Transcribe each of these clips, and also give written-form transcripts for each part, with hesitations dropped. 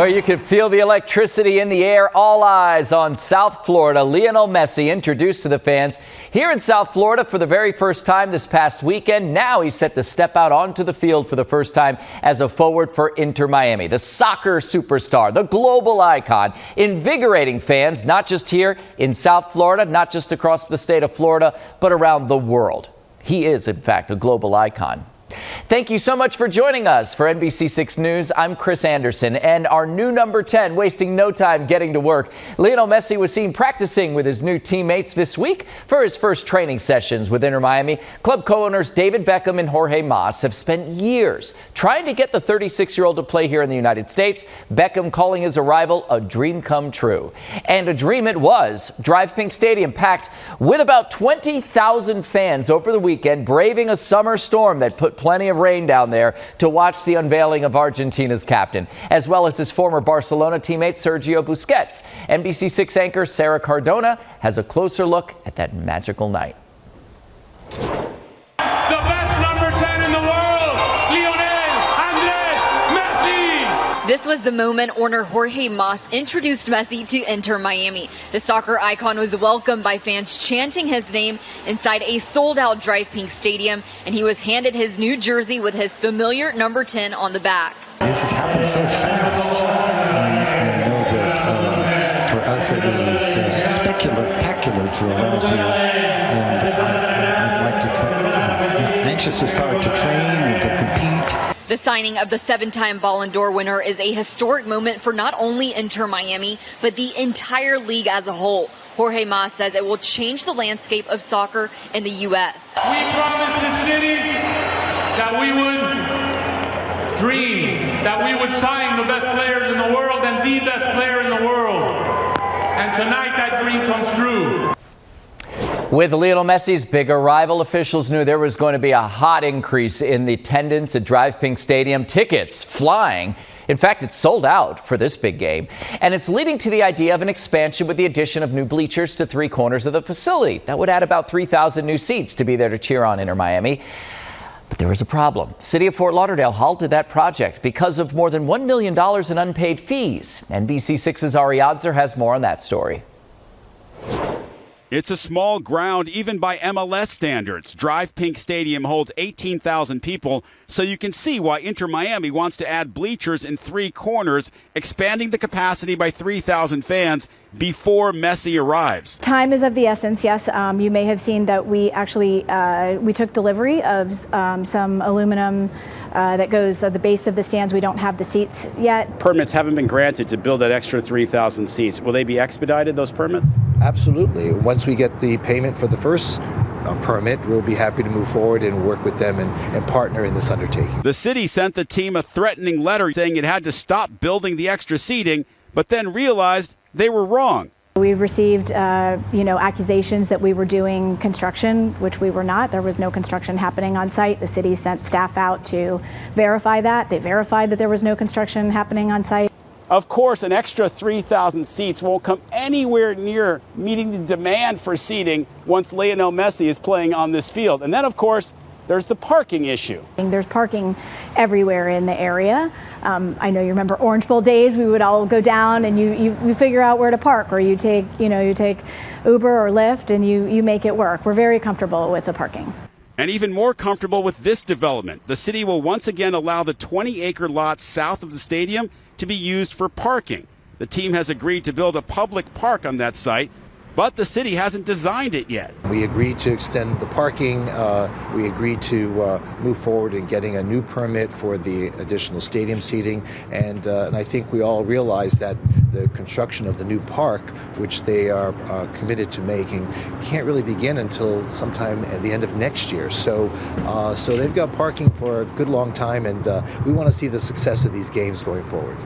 Well, you can feel the electricity in the air. All eyes on South Florida. Lionel Messi introduced to the fans here in South Florida for the very first time this past weekend. Now he's set to step out onto the field for the first time as a forward for Inter Miami. The soccer superstar, the global icon, invigorating fans not just here in South Florida, not just across the state of Florida, but around the world. He is, in fact, a global icon. Thank you so much for joining us. For NBC6 News, I'm Chris Anderson, and our new number 10, wasting no time getting to work. Lionel Messi was seen practicing with his new teammates this week for his first training sessions with Inter Miami. Club co-owners David Beckham and Jorge Mas have spent years trying to get the 36-year-old to play here in the United States. Beckham calling his arrival a dream come true. And a dream it was. Drive Pink Stadium packed with about 20,000 fans over the weekend, braving a summer storm that put plenty of rain down there to watch the unveiling of Argentina's captain, as well as his former Barcelona teammate Sergio Busquets. NBC6 anchor Sarah Cardona has a closer look at that magical night. The best number 10 in the world, Lionel Andres Messi! This was the moment owner Jorge Mas introduced Messi to Inter Miami. The soccer icon was welcomed by fans chanting his name inside a sold-out Drive Pink Stadium, and he was handed his new jersey with his familiar number 10 on the back. This has happened so fast. I know that for us it was spectacular to arrive here, and I'd like to come, anxious to start to train and to compete. The signing of the 7-time Ballon d'Or winner is a historic moment for not only Inter Miami, but the entire league as a whole. Jorge Mas says it will change the landscape of soccer in the U.S. We promised the city that we would dream, that we would sign the best players in the world and the best player in the world. And tonight that dream comes true. With Lionel Messi's big arrival, officials knew there was going to be a hot increase in the attendance at Drive Pink Stadium. Tickets flying. In fact, it's sold out for this big game. And it's leading to the idea of an expansion with the addition of new bleachers to 3 corners of the facility. That would add about 3,000 new seats to be there to cheer on Inter Miami. But there was a problem. The city of Fort Lauderdale halted that project because of more than $1 million in unpaid fees. NBC6's Ari Adzer has more on that story. It's a small ground, even by MLS standards. Drive Pink Stadium holds 18,000 people, so you can see why Inter Miami wants to add bleachers in 3 corners, expanding the capacity by 3,000 fans before Messi arrives. Time is of the essence, yes. You may have seen that we actually we took delivery of some aluminum that goes at the base of the stands. We don't have the seats yet. Permits haven't been granted to build that extra 3,000 seats. Will they be expedited, those permits? Absolutely. Once we get the payment for the first permit, we'll be happy to move forward and work with them and partner in this undertaking. The city sent the team a threatening letter saying it had to stop building the extra seating, but then realized they were wrong. We received, accusations that we were doing construction, which we were not. There was no construction happening on site. The city sent staff out to verify that. They verified that there was no construction happening on site. Of course, an extra 3,000 seats won't come anywhere near meeting the demand for seating once Lionel Messi is playing on this field. And then, of course, there's the parking issue. There's parking everywhere in the area. I know you remember Orange Bowl days. We would all go down and you figure out where to park, or you take Uber or Lyft and you make it work. We're very comfortable with the parking. And even more comfortable with this development. The city will once again allow the 20-acre lot south of the stadium to be used for parking. The team has agreed to build a public park on that site, but the city hasn't designed it yet. We agreed to extend the parking. We agreed to move forward in getting a new permit for the additional stadium seating. And I think we all realize that the construction of the new park, which they are committed to making, can't really begin until sometime at the end of next year. So they've got parking for a good long time, and we want to see the success of these games going forward.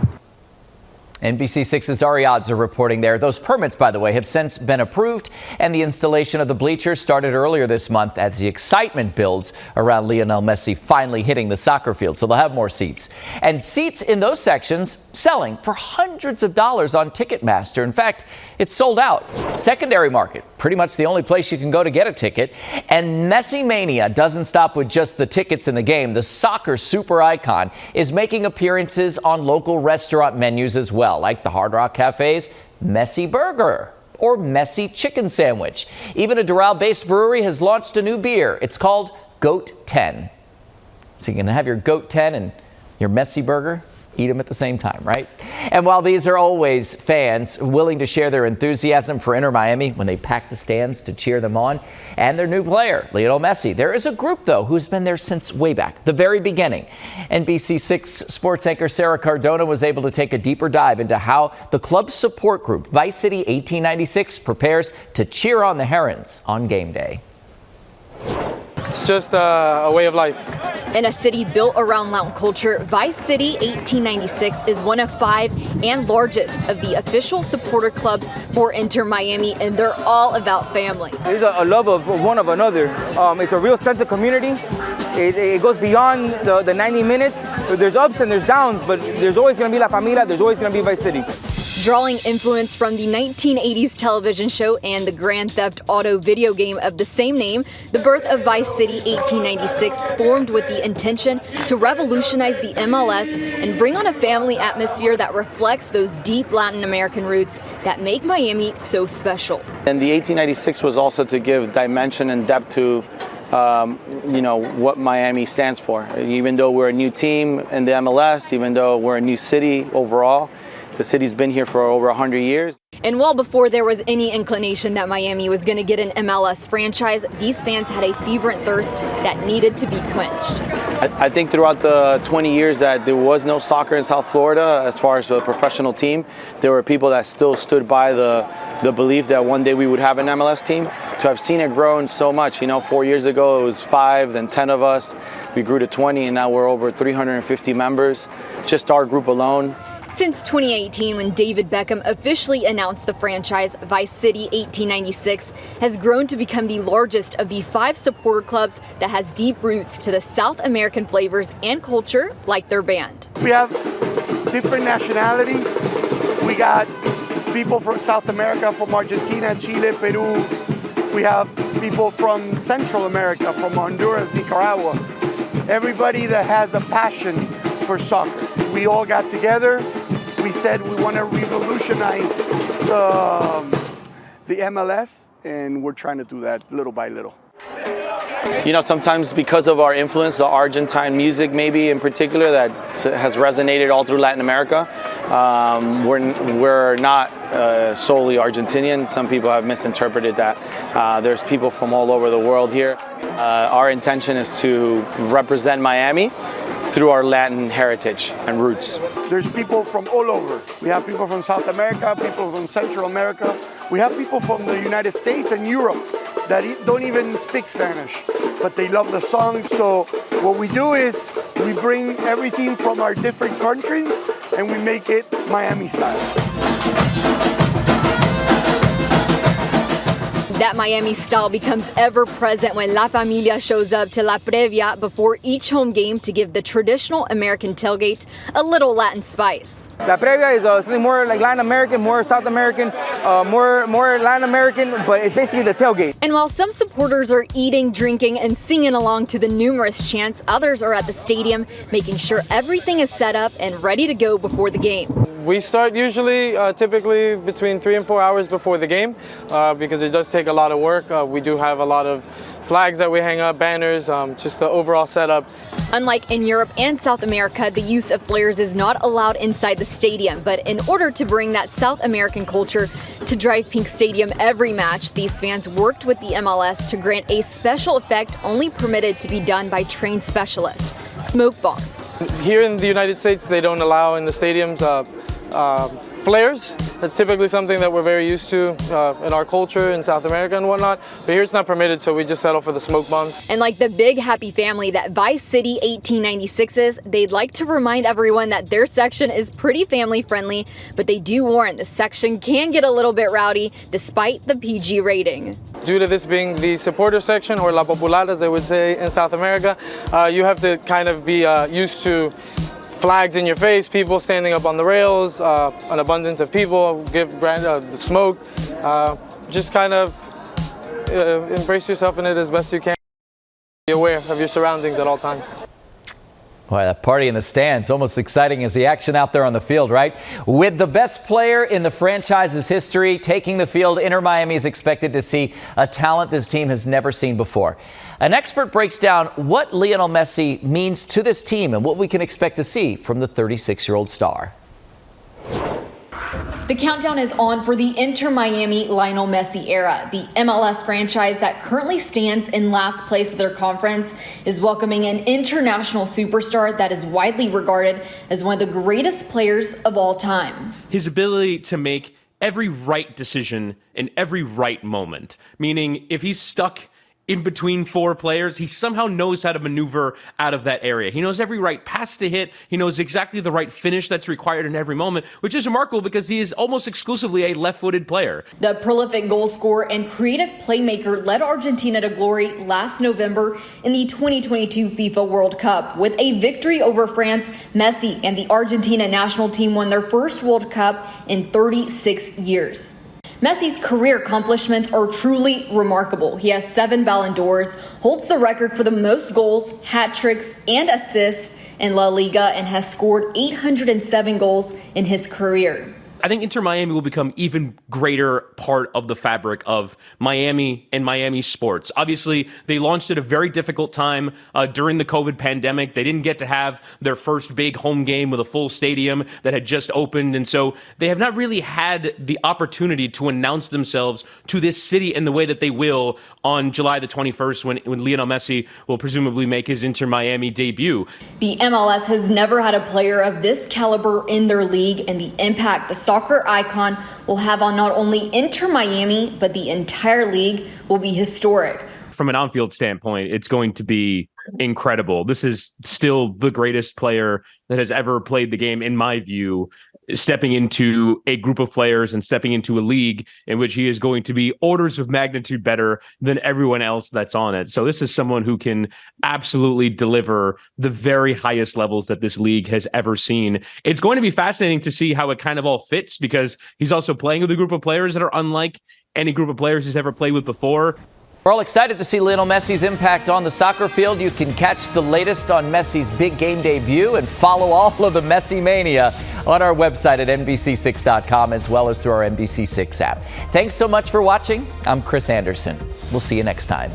NBC6's Ari Odds are reporting there. Those permits, by the way, have since been approved, and the installation of the bleachers started earlier this month as the excitement builds around Lionel Messi finally hitting the soccer field. So they'll have more seats. And seats in those sections selling for hundreds of dollars on Ticketmaster. In fact, it's sold out. Secondary market, pretty much the only place you can go to get a ticket. And Messi Mania doesn't stop with just the tickets in the game. The soccer super icon is making appearances on local restaurant menus as well, like the Hard Rock Cafe's Messi Burger or Messi Chicken Sandwich. Even a Doral-based brewery has launched a new beer. It's called Goat 10. So you can have your Goat 10 and your Messi Burger, eat them at the same time, right? And while these are always fans willing to share their enthusiasm for Inter Miami when they pack the stands to cheer them on, and their new player, Lionel Messi, there is a group, though, who's been there since way back, the very beginning. NBC6 sports anchor Sarah Cardona was able to take a deeper dive into how the club's support group, Vice City 1896, prepares to cheer on the Herons on game day. It's just a way of life. In a city built around Latin culture, Vice City 1896 is one of 5 and largest of the official supporter clubs for Inter Miami, and they're all about family. There's a love of one of another. It's a real sense of community. It goes beyond the 90 minutes. There's ups and there's downs, but there's always going to be La Familia. There's always going to be Vice City. Drawing influence from the 1980s television show and the Grand Theft Auto video game of the same name, the birth of Vice City 1896 formed with the intention to revolutionize the MLS and bring on a family atmosphere that reflects those deep Latin American roots that make Miami so special. And the 1896 was also to give dimension and depth to what Miami stands for. Even though we're a new team in the MLS, even though we're a new city overall, the city's been here for over 100 years. And well before there was any inclination that Miami was going to get an MLS franchise, these fans had a fervent thirst that needed to be quenched. I think throughout the 20 years that there was no soccer in South Florida, as far as a professional team, there were people that still stood by the belief that one day we would have an MLS team. To have seen it grow so much, 4 years ago it was 5, then 10 of us. We grew to 20, and now we're over 350 members, just our group alone. Since 2018, when David Beckham officially announced the franchise, Vice City 1896 has grown to become the largest of the 5 supporter clubs that has deep roots to the South American flavors and culture, like their band. We have different nationalities. We got people from South America, from Argentina, Chile, Peru. We have people from Central America, from Honduras, Nicaragua. Everybody that has a passion for soccer. We all got together. We said we want to revolutionize the MLS, and we're trying to do that little by little. Sometimes because of our influence, the Argentine music maybe in particular, that has resonated all through Latin America. We're not solely Argentinian. Some people have misinterpreted that. There's people from all over the world here. Our intention is to represent Miami through our Latin heritage and roots. There's people from all over. We have people from South America, people from Central America. We have people from the United States and Europe that don't even speak Spanish, but they love the song. So what we do is we bring everything from our different countries and we make it Miami style. That Miami style becomes ever present when La Familia shows up to La Previa before each home game to give the traditional American tailgate a little Latin spice. La Previa is something more like Latin American, more South American, more Latin American, but it's basically the tailgate. And while some supporters are eating, drinking, and singing along to the numerous chants, others are at the stadium making sure everything is set up and ready to go before the game. We start usually, typically between 3 and 4 hours before the game, because it does take a lot of work. We do have a lot of flags that we hang up, banners, just the overall setup. Unlike in Europe and South America, the use of flares is not allowed inside the stadium. But in order to bring that South American culture to Drive Pink Stadium every match, these fans worked with the MLS to grant a special effect only permitted to be done by trained specialists: smoke bombs. Here in the United States, they don't allow in the stadiums flares. That's typically something that we're very used to in our culture in South America and whatnot. But here it's not permitted, so we just settle for the smoke bombs. And like the big happy family that Vice City 1896 is, they'd like to remind everyone that their section is pretty family friendly, but they do warn the section can get a little bit rowdy despite the PG rating. Due to this being the supporter section, or La Popular as they would say in South America, you have to kind of be used to flags in your face, people standing up on the rails, an abundance of people, give the smoke. Just kind of embrace yourself in it as best you can. Be aware of your surroundings at all times. Boy, that party in the stands, almost exciting as the action out there on the field, right? With the best player in the franchise's history taking the field, Inter Miami is expected to see a talent this team has never seen before. An expert breaks down what Lionel Messi means to this team and what we can expect to see from the 36-year-old star. The countdown is on for the Inter Miami Lionel Messi era. The MLS franchise that currently stands in last place of their conference is welcoming an international superstar that is widely regarded as one of the greatest players of all time. His ability to make every right decision in every right moment, meaning if he's stuck in between four players, he somehow knows how to maneuver out of that area. He knows every right pass to hit. He knows exactly the right finish that's required in every moment, which is remarkable because he is almost exclusively a left-footed player. The prolific goal scorer and creative playmaker led Argentina to glory last November in the 2022 FIFA World Cup. With a victory over France, Messi and the Argentina national team won their first World Cup in 36 years. Messi's career accomplishments are truly remarkable. He has 7 Ballon d'Ors, holds the record for the most goals, hat tricks, and assists in La Liga, and has scored 807 goals in his career. I think Inter Miami will become even greater part of the fabric of Miami and Miami sports. Obviously, they launched at a very difficult time during the COVID pandemic. They didn't get to have their first big home game with a full stadium that had just opened. And so they have not really had the opportunity to announce themselves to this city in the way that they will on July the 21st when Lionel Messi will presumably make his Inter Miami debut. The MLS has never had a player of this caliber in their league, and the impact the soccer icon will have on not only Inter Miami, but the entire league will be historic. From an on-field standpoint, it's going to be incredible. This is still the greatest player that has ever played the game, in my view, stepping into a group of players and stepping into a league in which he is going to be orders of magnitude better than everyone else that's on it. So this is someone who can absolutely deliver the very highest levels that this league has ever seen. It's going to be fascinating to see how it kind of all fits, because he's also playing with a group of players that are unlike any group of players he's ever played with before. We're all excited to see Lionel Messi's impact on the soccer field. You can catch the latest on Messi's big game debut and follow all of the Messi Mania on our website at NBC6.com, as well as through our NBC6 app. Thanks so much for watching. I'm Chris Anderson. We'll see you next time.